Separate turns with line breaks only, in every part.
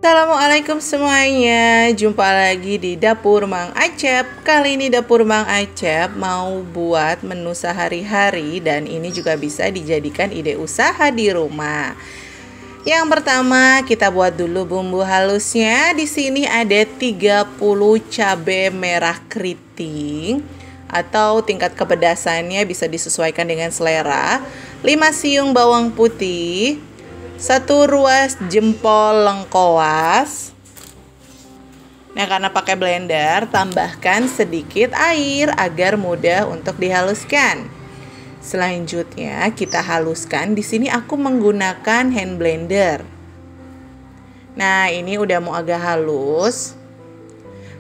Assalamualaikum semuanya, jumpa lagi di Dapur Mang Acep. Kali ini Dapur Mang Acep mau buat menu sehari-hari dan ini juga bisa dijadikan ide usaha di rumah. Yang pertama kita buat dulu bumbu halusnya. Di sini ada 30 cabai merah keriting atau tingkat kepedasannya bisa disesuaikan dengan selera. 5 siung bawang putih, 1 ruas jempol lengkoas. Nah, karena pakai blender, tambahkan sedikit air agar mudah untuk dihaluskan. Selanjutnya, kita haluskan. Di sini aku menggunakan hand blender. Nah, ini udah mau agak halus.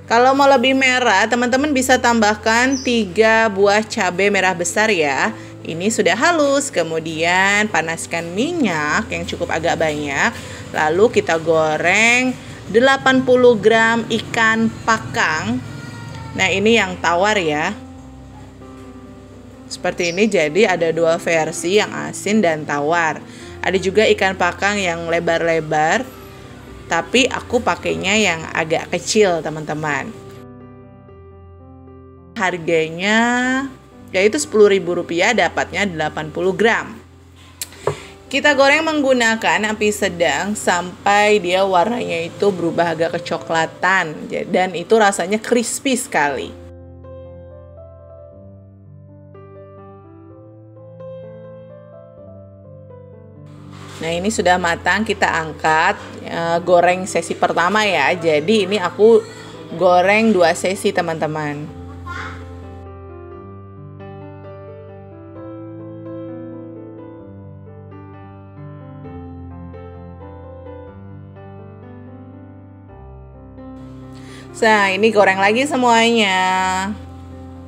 Kalau mau lebih merah, teman-teman bisa tambahkan 3 buah cabai merah besar ya. Ini sudah halus, kemudian panaskan minyak yang cukup agak banyak. Lalu kita goreng 80 gram ikan pakang. Nah, ini yang tawar ya. Seperti ini, jadi ada 2 versi, yang asin dan tawar. Ada juga ikan pakang yang lebar-lebar, tapi aku pakainya yang agak kecil, teman-teman. Harganya yaitu Rp10.000, dapatnya 80 gram. Kita goreng menggunakan api sedang sampai dia warnanya itu berubah agak kecoklatan dan itu rasanya crispy sekali. Nah, ini sudah matang, kita angkat. Goreng sesi pertama ya. Jadi ini aku goreng 2 sesi, teman-teman. Nah, ini goreng lagi semuanya.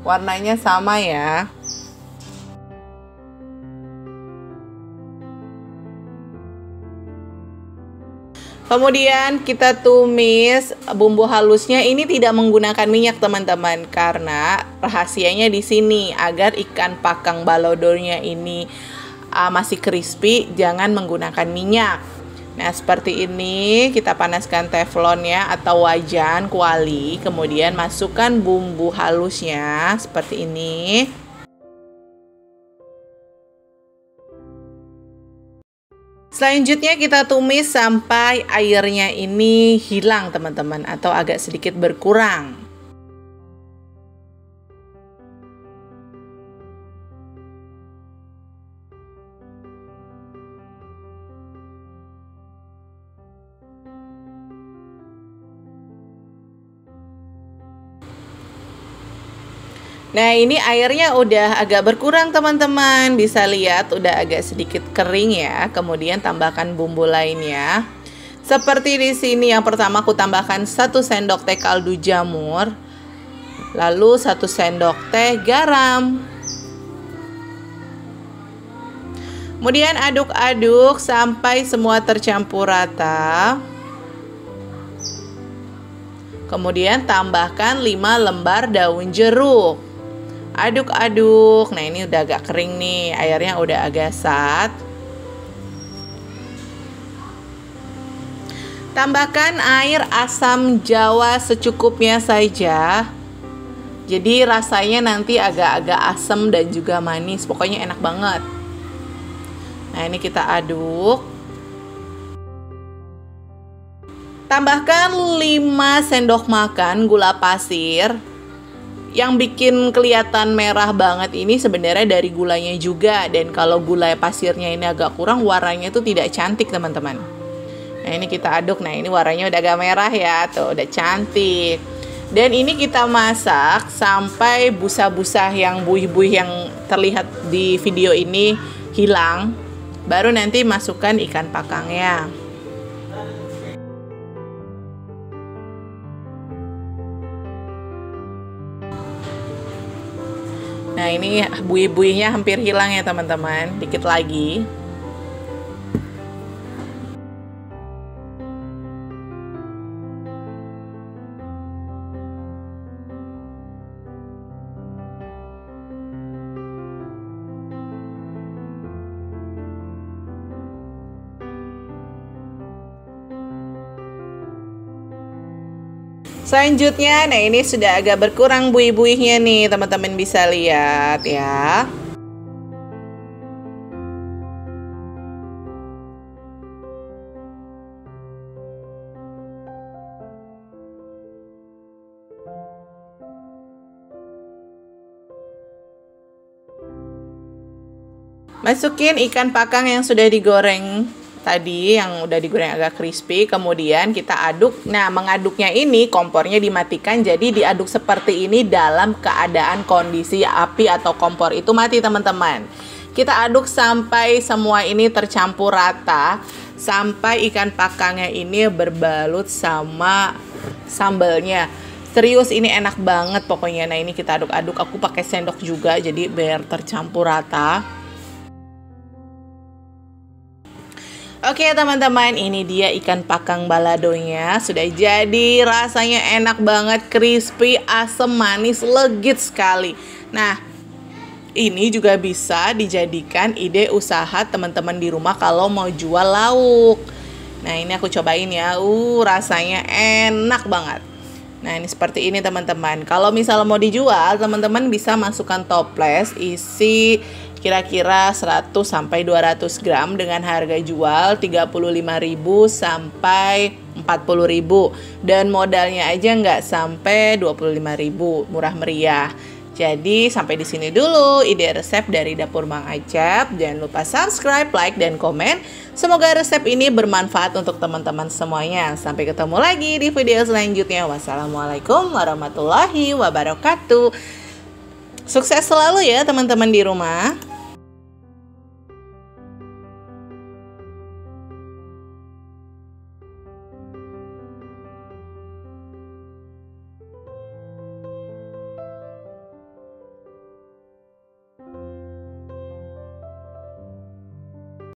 Warnanya sama ya. Kemudian kita tumis bumbu halusnya. Ini tidak menggunakan minyak, teman-teman, karena rahasianya di sini agar ikan pakang balodornya ini masih crispy, jangan menggunakan minyak. Nah, seperti ini kita panaskan teflon ya atau wajan kuali, kemudian masukkan bumbu halusnya seperti ini. Selanjutnya kita tumis sampai airnya ini hilang, teman-teman, atau agak sedikit berkurang. Nah, ini airnya udah agak berkurang, teman-teman. Bisa lihat udah agak sedikit kering ya. Kemudian tambahkan bumbu lainnya. Seperti di sini, yang pertama aku tambahkan 1 sendok teh kaldu jamur. Lalu 1 sendok teh garam. Kemudian aduk-aduk sampai semua tercampur rata. Kemudian tambahkan 5 lembar daun jeruk. Aduk-aduk. Nah, ini udah agak kering nih, airnya udah agak sat. Tambahkan air asam jawa secukupnya saja. Jadi rasanya nanti agak-agak asam dan juga manis. Pokoknya enak banget. Nah, ini kita aduk. Tambahkan 5 sendok makan gula pasir. Yang bikin kelihatan merah banget ini sebenarnya dari gulanya juga. Dan kalau gula pasirnya ini agak kurang, warnanya itu tidak cantik, teman-teman. Nah, ini kita aduk. Nah, ini warnanya udah agak merah ya. Tuh, udah cantik. Dan ini kita masak sampai busa-busa yang buih-buih yang terlihat di video ini hilang. Baru nanti masukkan ikan pakangnya. Nah, ini buih-buihnya hampir hilang ya, teman-teman. Dikit lagi. Selanjutnya, nah ini sudah agak berkurang buih-buihnya nih, teman-teman bisa lihat ya. Masukin ikan pakang yang sudah digoreng tadi, yang udah digoreng agak crispy, kemudian kita aduk. Nah, mengaduknya ini kompornya dimatikan, jadi diaduk seperti ini dalam keadaan kondisi api atau kompor itu mati, teman-teman. Kita aduk sampai semua ini tercampur rata, sampai ikan pakangnya ini berbalut sama sambalnya. Serius, ini enak banget pokoknya. Nah, ini kita aduk-aduk, aku pakai sendok juga jadi biar tercampur rata. Oke teman-teman, ini dia ikan pakang baladonya. Sudah jadi, rasanya enak banget, crispy, asam, manis, legit sekali. Nah, ini juga bisa dijadikan ide usaha teman-teman di rumah kalau mau jual lauk. Nah, ini aku cobain ya. Rasanya enak banget. Nah, ini seperti ini teman-teman. Kalau misalnya mau dijual, teman-teman bisa masukkan toples isi kira-kira 100 sampai 200 gram dengan harga jual 35.000 sampai 40.000, dan modalnya aja nggak sampai 25.000, murah meriah. Jadi sampai di sini dulu ide resep dari Dapur Mang Acep. Jangan lupa subscribe, like, dan komen. Semoga resep ini bermanfaat untuk teman-teman semuanya. Sampai ketemu lagi di video selanjutnya. Wassalamualaikum warahmatullahi wabarakatuh. Sukses selalu ya teman-teman di rumah.